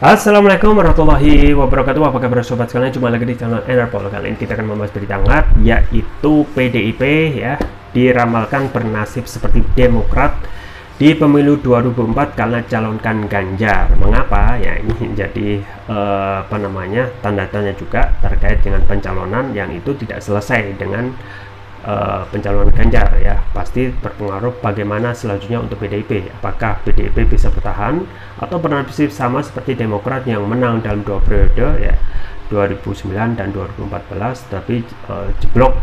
Assalamualaikum warahmatullahi wabarakatuh. Apa kabar sobat sekalian? Jumpa lagi di channel Enerpol. Kali ini kita akan membahas berita hangat, yaitu PDIP ya diramalkan bernasib seperti Demokrat di pemilu 2004 karena calonkan Ganjar. Mengapa? Ya ini jadi tanda tanya juga terkait dengan pencalonan yang itu tidak selesai dengan pencalonan Ganjar ya. Pasti berpengaruh bagaimana selanjutnya untuk PDIP. Apakah PDIP bisa bertahan atau bernasib sama seperti Demokrat yang menang dalam dua periode ya, 2009 dan 2014, tapi jeblok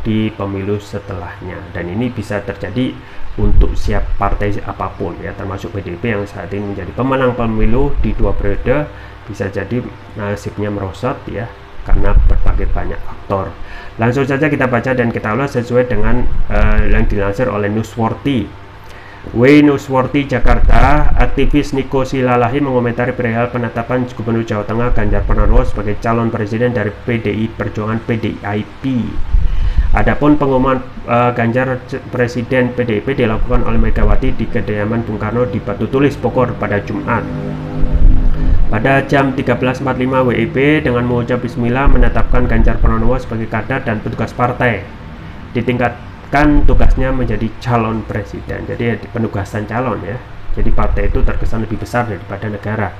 di pemilu setelahnya. Dan ini bisa terjadi untuk siap partai apapun ya, termasuk PDIP yang saat ini menjadi pemenang pemilu di dua periode. Bisa jadi nasibnya merosot ya karena berbagai banyak faktor. Langsung saja kita baca dan kita ulas sesuai dengan yang dilansir oleh Newsworthy. Newsworthy Jakarta, aktivis Niko Silalahi mengomentari perihal penetapan Gubernur Jawa Tengah Ganjar Pranowo sebagai calon presiden dari PDI Perjuangan PDIP. Adapun pengumuman Ganjar presiden PDIP dilakukan oleh Megawati di kediaman Bung Karno di Batu Tulis Bogor pada Jumat. Pada jam 13.45 WIB dengan mengucap bismillah menetapkan Ganjar Pranowo sebagai kader dan petugas partai. Ditingkatkan tugasnya menjadi calon presiden. Jadi penugasan calon ya. Jadi partai itu terkesan lebih besar daripada negara.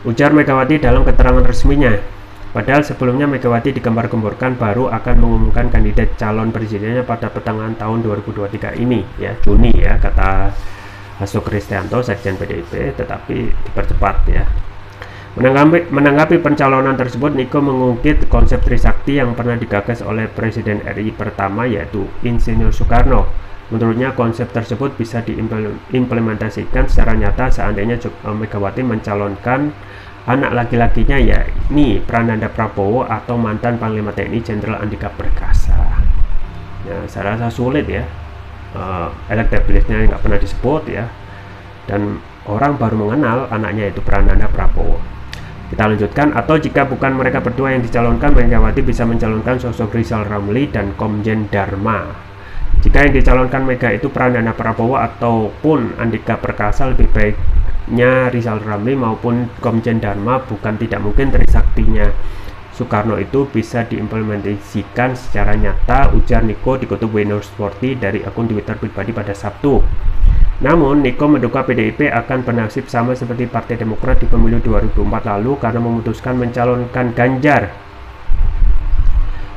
Ujar Megawati dalam keterangan resminya. Padahal sebelumnya Megawati digembar-gemborkan baru akan mengumumkan kandidat calon presidennya pada pertengahan tahun 2023 ini ya, Juni ya, kata Hasto Kristianto, Sekjen PDIP, tetapi dipercepat ya. Menanggapi pencalonan tersebut, Niko mengungkit konsep Trisakti yang pernah digagas oleh Presiden RI pertama, yaitu Insinyur Soekarno. Menurutnya konsep tersebut bisa diimplementasikan secara nyata seandainya Megawati mencalonkan anak laki-lakinya, yakni Prananda Prabowo atau mantan Panglima TNI Jenderal Andika Perkasa. Ya, saya rasa sulit ya. Elektabilitasnya nggak pernah disebut ya, dan orang baru mengenal anaknya itu Prananda Prabowo. Kita lanjutkan, atau jika bukan mereka berdua yang dicalonkan, Megawati bisa mencalonkan sosok Rizal Ramli dan Komjen Dharma. Jika yang dicalonkan Mega itu Prananda Prabowo ataupun Andika Perkasa, lebih baiknya Rizal Ramli maupun Komjen Dharma, bukan tidak mungkin Trisaktinya Soekarno itu bisa diimplementasikan secara nyata, ujar Niko dikutip Newsworthy dari akun Twitter pribadi pada Sabtu. Namun, Niko menduga PDIP akan bernasib sama seperti Partai Demokrat di pemilu 2004 lalu karena memutuskan mencalonkan Ganjar.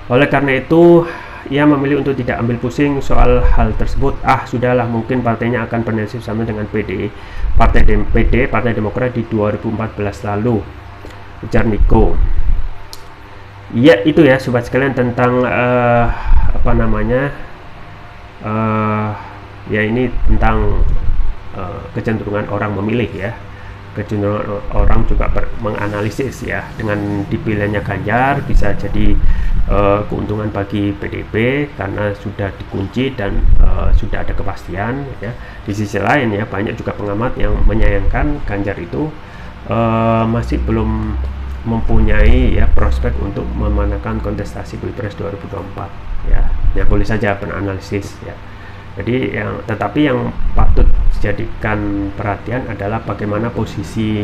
Oleh karena itu, ia memilih untuk tidak ambil pusing soal hal tersebut. Sudahlah, mungkin partainya akan bernasib sama dengan Partai Demokrat di 2014 lalu, ujar Niko. Ya itu ya sobat sekalian tentang ya ini tentang kecenderungan orang memilih ya, kecenderungan orang juga menganalisis ya, dengan dipilihnya Ganjar bisa jadi keuntungan bagi PDIP karena sudah dikunci dan sudah ada kepastian ya. Di sisi lain ya, banyak juga pengamat yang menyayangkan Ganjar itu masih belum mempunyai ya prospek untuk memenangkan kontestasi Pilpres 2024 ya. Ya boleh saja penanalisis ya. Jadi tetapi yang patut dijadikan perhatian adalah bagaimana posisi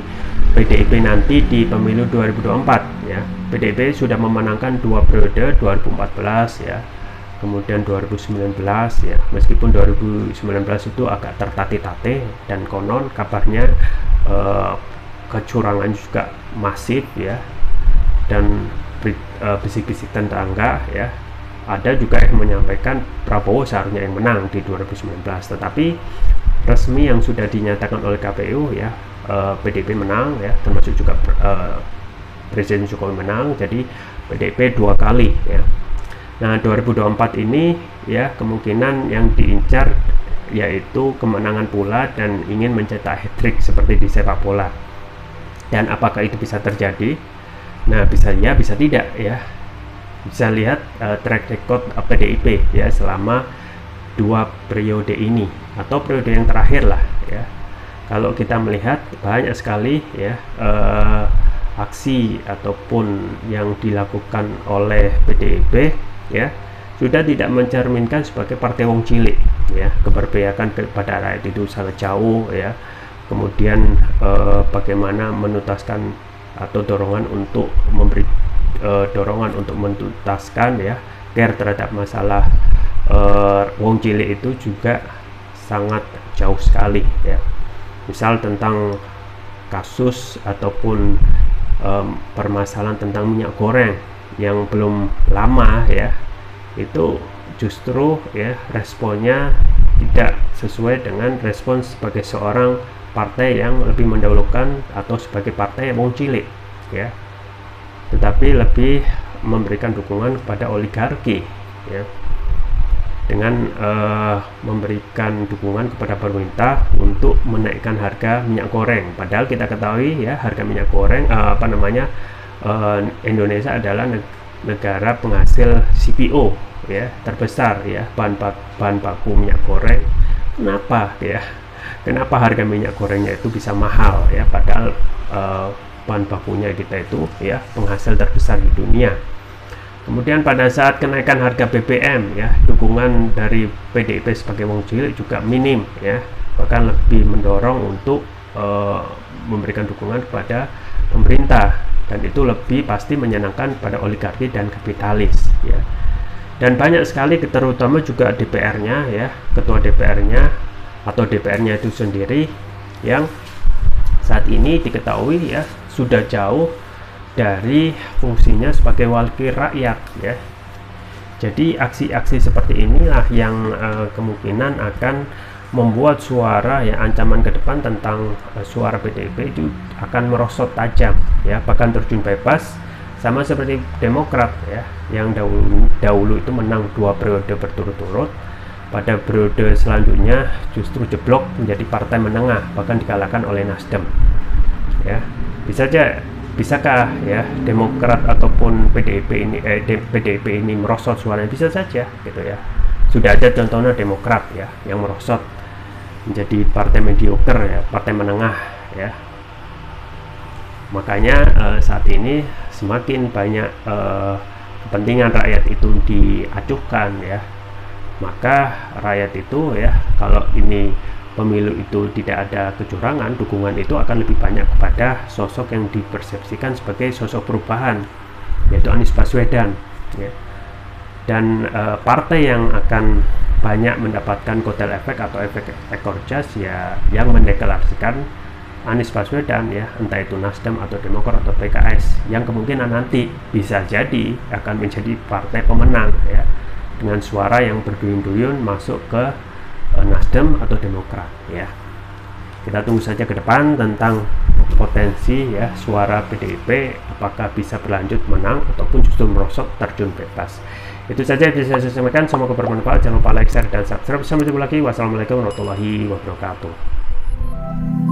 PDIP nanti di pemilu 2024 ya. PDIP sudah memenangkan dua periode, 2014 ya, kemudian 2019 ya. Meskipun 2019 itu agak tertatih-tatih dan konon kabarnya kecurangan juga masif ya, dan bisik-bisik tetangga ya. Ada juga yang menyampaikan Prabowo seharusnya yang menang di 2019, tetapi resmi yang sudah dinyatakan oleh KPU ya, PDIP menang ya, termasuk juga Presiden Jokowi menang, jadi PDIP dua kali ya. Nah 2024 ini ya kemungkinan yang diincar yaitu kemenangan pula dan ingin mencetak hat-trick seperti di sepak bola. Dan apakah itu bisa terjadi? Nah bisa ya, bisa tidak ya. Bisa lihat track record PDIP ya selama dua periode ini atau periode yang terakhir lah ya. Kalau kita melihat banyak sekali ya aksi ataupun yang dilakukan oleh PDIP ya sudah tidak mencerminkan sebagai partai wong cilik ya. Keberpihakan kepada rakyat itu sangat jauh ya. kemudian bagaimana menuntaskan atau dorongan untuk menuntaskan ya care terhadap masalah wong cilik itu juga sangat jauh sekali ya. Misal tentang kasus ataupun permasalahan tentang minyak goreng yang belum lama ya, itu justru ya responnya tidak sesuai dengan respon sebagai seorang partai yang lebih mendahulukan atau sebagai partai wong cilik ya, tetapi lebih memberikan dukungan kepada oligarki ya, dengan memberikan dukungan kepada pemerintah untuk menaikkan harga minyak goreng. Padahal kita ketahui ya, harga minyak goreng Indonesia adalah negara penghasil CPO ya terbesar ya, bahan baku minyak goreng. Kenapa harga minyak gorengnya itu bisa mahal ya, padahal bahan bakunya kita itu ya penghasil terbesar di dunia. Kemudian pada saat kenaikan harga BBM ya, dukungan dari PDIP sebagai wong cilik juga minim ya, bahkan lebih mendorong untuk memberikan dukungan kepada pemerintah, dan itu lebih pasti menyenangkan pada oligarki dan kapitalis ya. Dan banyak sekali, terutama juga DPR-nya ya, ketua DPR-nya atau DPR-nya itu sendiri yang saat ini diketahui ya sudah jauh dari fungsinya sebagai wakil rakyat ya. Jadi aksi-aksi seperti inilah yang kemungkinan akan membuat suara ya, ancaman ke depan tentang suara PDIP itu akan merosot tajam ya, bahkan terjun bebas, sama seperti Demokrat ya, yang dahulu itu menang 2 periode berturut-turut, pada periode selanjutnya justru jeblok menjadi partai menengah, bahkan dikalahkan oleh Nasdem ya. Bisakah ya Demokrat ataupun PDIP ini merosot suaranya? Bisa saja gitu ya. Sudah ada contohnya Demokrat ya yang merosot menjadi partai mediocre ya, partai menengah ya. Makanya saat ini semakin banyak kepentingan rakyat itu diacuhkan ya, maka rakyat itu ya, kalau ini pemilu itu tidak ada kecurangan, dukungan itu akan lebih banyak kepada sosok yang dipersepsikan sebagai sosok perubahan, yaitu Anies Baswedan ya. Dan partai yang akan banyak mendapatkan kotel efek atau efek ekor jas ya, yang mendeklarasikan Anies Baswedan ya, entah itu Nasdem atau Demokrat atau PKS, yang kemungkinan nanti bisa jadi akan menjadi partai pemenang ya, dengan suara yang berduyun-duyun masuk ke Nasdem atau Demokrat ya. Kita tunggu saja ke depan tentang potensi ya suara PDIP, apakah bisa berlanjut menang ataupun justru merosot terjun bebas. Itu saja yang bisa saya sampaikan, semoga bermanfaat. Jangan lupa like, share, dan subscribe. Sampai jumpa lagi. Wassalamualaikum warahmatullahi wabarakatuh.